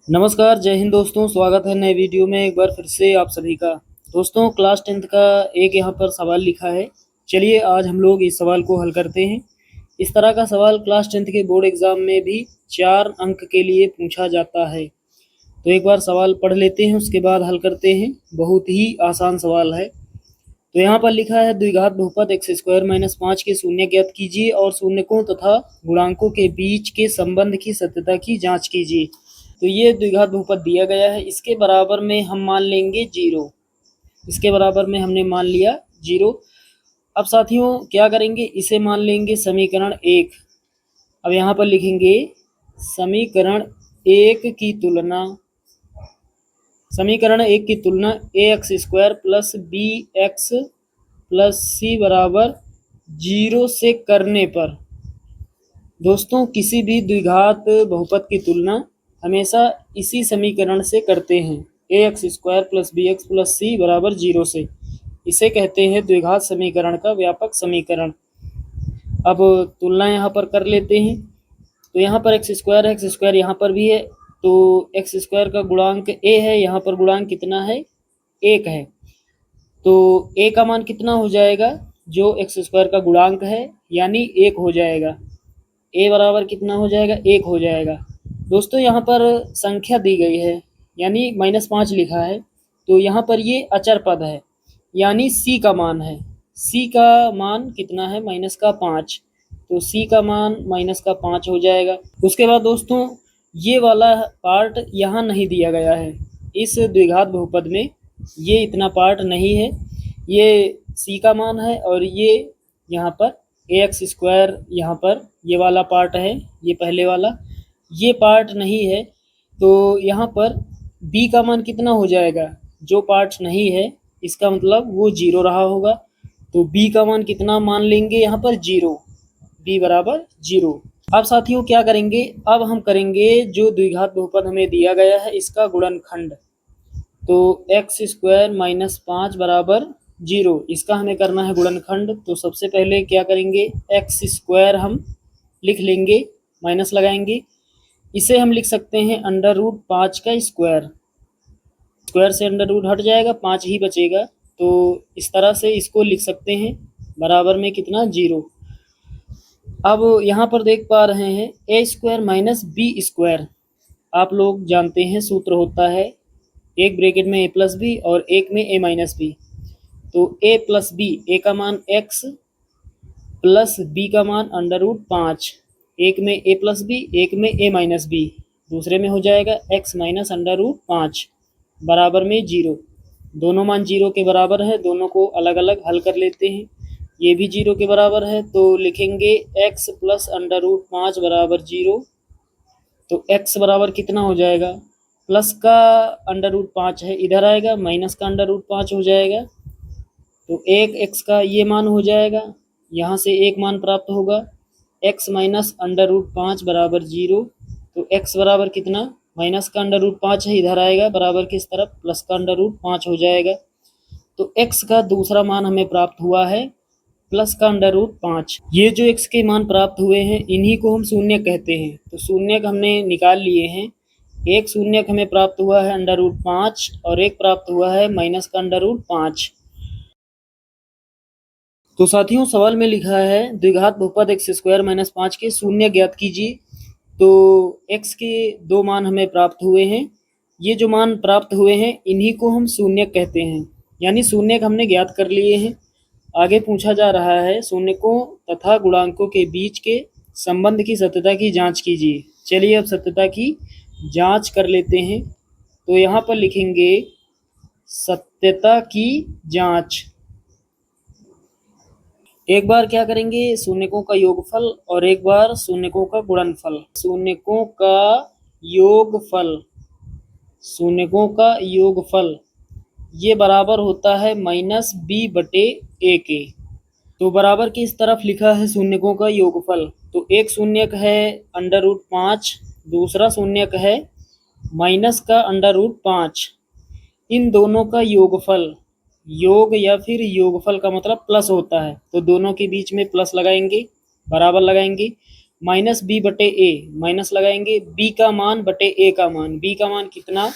नमस्कार, जय हिंद दोस्तों। स्वागत है नए वीडियो में एक बार फिर से आप सभी का। दोस्तों, क्लास 10th का एक यहाँ पर सवाल लिखा है। चलिए आज हम लोग इस सवाल को हल करते हैं। इस तरह का सवाल क्लास 10th के बोर्ड एग्जाम में भी 4 अंक के लिए पूछा जाता है। तो एक बार सवाल पढ़ लेते हैं, उसके बाद हल करते हैं। बहुत ही आसान सवाल है। तो यहाँ पर लिखा है द्विघात बहुपद x² - 5 के शून्य ज्ञात कीजिए और शून्यकों तथा गुणांकों के बीच के संबंध की सत्यता की जांच कीजिए। तो ये द्विघात बहुपद दिया गया है, इसके बराबर में हम मान लेंगे 0। इसके बराबर में हमने मान लिया 0। अब साथियों क्या करेंगे, इसे मान लेंगे समीकरण 1। अब यहाँ पर लिखेंगे समीकरण 1 की तुलना ax² plus bx plus c बराबर 0 से करने पर। दोस्तों, किसी भी द्विघात बहुपद की तुलना हमेशा इसी समीकरण से करते हैं, ax² plus bx plus c बराबर 0 से। इसे कहते हैं द्विघात समीकरण का व्यापक समीकरण। अब तुलना यहाँ पर कर लेते हैं। तो यहाँ पर x² है, x² यहाँ पर भी है, तो x² का गुणांक a है, यहाँ पर गुणांक कितना है, 1 है। तो a का मान कितना हो जाएगा, जो x² का गुणांक है यानी 1 हो जाएगा। a बराबर कितना हो जाएगा, 1 हो जाएगा। दोस्तों, यहाँ पर संख्या दी गई है यानी -5 लिखा है, तो यहाँ पर ये अचर पद है यानी c का मान है। c का मान कितना है, -5, तो c का मान -5 हो जाएगा। उसके बाद दोस्तों, ये वाला पार्ट यहाँ नहीं दिया गया है इस द्विघात बहुपद में, ये इतना पार्ट नहीं है। ये c का मान है और ये यहाँ पर ax² यहाँ पर ये वाला पार्ट है, ये पहले वाला, ये पार्ट नहीं है। तो यहाँ पर b का मान कितना हो जाएगा, जो पार्ट नहीं है इसका मतलब वो 0 रहा होगा। तो b का मान कितना मान लेंगे यहाँ पर 0, b बराबर 0। अब साथियों क्या करेंगे, अब हम करेंगे जो द्विघात बहुपद हमें दिया गया है इसका गुणनखंड। तो x² - 5 बराबर 0, इसका हमें करना है गुणनखंड। तो सबसे पहले क्या करेंगे, x² हम लिख लेंगे, माइनस लगाएंगे। इसे हम लिख सकते हैं √5 का स्क्वायर। स्क्वायर से अंडर रूट हट जाएगा, 5 ही बचेगा। तो इस तरह से इसको लिख सकते हैं, बराबर में कितना, 0। अब यहाँ पर देख पा रहे हैं a² - b²। आप लोग जानते हैं सूत्र होता है, एक ब्रैकेट में a प्लस बी और एक में a माइनस बी। तो a प्लस बी, a का मान x प्लस b का मान √5, एक में a प्लस बी एक में a माइनस बी, दूसरे में हो जाएगा x माइनस √5 बराबर में 0। दोनों मान 0 के बराबर है, दोनों को अलग अलग हल कर लेते हैं। ये भी 0 के बराबर है, तो लिखेंगे x प्लस √5 बराबर 0। तो x बराबर कितना हो जाएगा, प्लस का √5 है इधर आएगा, माइनस का √5 हो जाएगा। तो एक x का ये मान हो जाएगा, यहाँ से एक मान प्राप्त होगा, x माइनस √5 बराबर 0। तो x बराबर कितना, माइनस का √5 है इधर आएगा, बराबर किस तरफ, प्लस का √5 हो जाएगा। तो x का दूसरा मान हमें प्राप्त हुआ है प्लस का √5। ये जो x के मान प्राप्त हुए हैं इन्हीं को हम शून्य कहते हैं। तो शून्यक हमने निकाल लिए हैं, एक शून्यक हमें प्राप्त हुआ है √5 और एक प्राप्त हुआ है माइनस का √5। तो साथियों सवाल में लिखा है द्विघात बहुपद x² - 5 के शून्य ज्ञात कीजिए। तो x के 2 मान हमें प्राप्त हुए हैं, ये जो मान प्राप्त हुए हैं इन्हीं को हम शून्यक कहते हैं, यानी शून्यक हमने ज्ञात कर लिए हैं। आगे पूछा जा रहा है शून्यकों तथा गुणांकों के बीच के संबंध की सत्यता की जांच कीजिए। चलिए अब सत्यता की जांच कर लेते हैं। तो यहाँ पर लिखेंगे सत्यता की जांच। एक बार क्या करेंगे, शून्यकों का योगफल और एक बार शून्यकों का गुणनफल। शून्यकों का योगफल, शून्यकों का योगफल ये बराबर होता है -b/a के। तो बराबर की इस तरफ लिखा है शून्यकों का योगफल। तो एक शून्यक है √5, दूसरा शून्यक है माइनस का √5। इन दोनों का योगफल, योग या फिर योगफल का मतलब प्लस होता है, तो दोनों के बीच में प्लस लगाएंगे, बराबर लगाएंगे। माइनस बी बटे ए, माइनस लगाएंगे बी का मान बटे ए का मान। बी का मान कितना,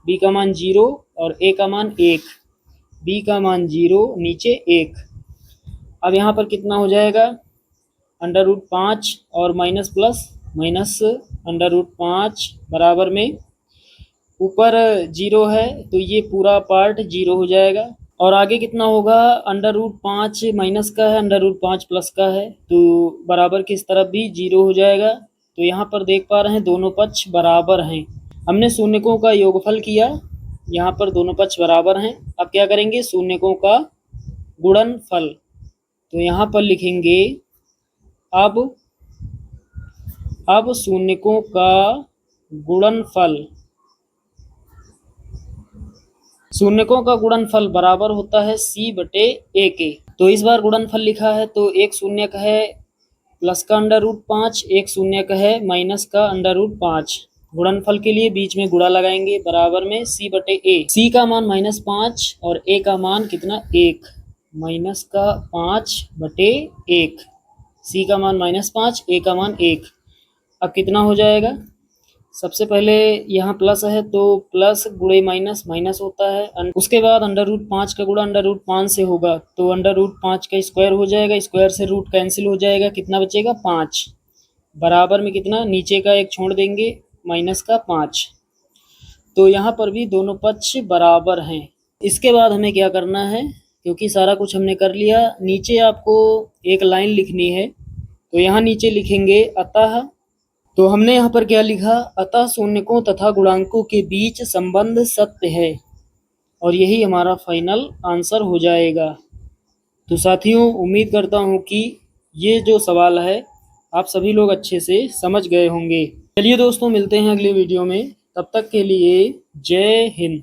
बी का मान 0 और ए का मान 1। बी का मान 0 नीचे 1। अब यहाँ पर कितना हो जाएगा, अंडर रूट 5 और minus plus minus under root 5 बराबर में ऊपर 0 है तो ये पूरा पार्ट 0 हो जाएगा। और आगे कितना होगा, अंडर रूट 5 माइनस का है, अंडर रूट 5 प्लस का है, तो बराबर की इस तरफ भी 0 हो जाएगा। तो यहाँ पर देख पा रहे हैं दोनों पक्ष बराबर हैं। हमने शून्यकों का योगफल किया, यहाँ पर दोनों पक्ष बराबर हैं। अब क्या करेंगे, शून्यकों का गुणनफल। तो यहाँ पर लिखेंगे अब शून्यकों का गुणनफल, शून्यकों का गुणनफल बराबर होता है सी बटे ए के। तो इस बार गुणनफल लिखा है तो एक शून्यक है प्लस का अंडर रूट 5, एक शून्यक है माइनस का अंडर रूट 5। गुणनफल के लिए बीच में गुणा लगाएंगे, बराबर में सी बटे ए। सी का मान -5 और ए का मान कितना 1, माइनस का 5 बटे 1। सी का मान -5, ए का मान 1। अब कितना हो जाएगा, सबसे पहले यहाँ प्लस है तो प्लस गुणे माइनस, माइनस होता है। उसके बाद अंडर रूट 5 का गुणा अंडर रूट 5 से होगा तो अंडर रूट 5 का स्क्वायर हो जाएगा, स्क्वायर से रूट कैंसिल हो जाएगा, कितना बचेगा 5। बराबर में कितना, नीचे का 1 छोड़ देंगे, माइनस का 5। तो यहाँ पर भी दोनों पक्ष बराबर हैं। इसके बाद हमें क्या करना है, क्योंकि सारा कुछ हमने कर लिया, नीचे आपको एक लाइन लिखनी है। तो यहाँ नीचे लिखेंगे अतः, तो हमने यहाँ पर क्या लिखा, अतः शून्यकों तथा गुणांकों के बीच संबंध सत्य है, और यही हमारा फाइनल आंसर हो जाएगा। तो साथियों, उम्मीद करता हूँ कि ये जो सवाल है आप सभी लोग अच्छे से समझ गए होंगे। चलिए दोस्तों, मिलते हैं अगले वीडियो में, तब तक के लिए जय हिंद।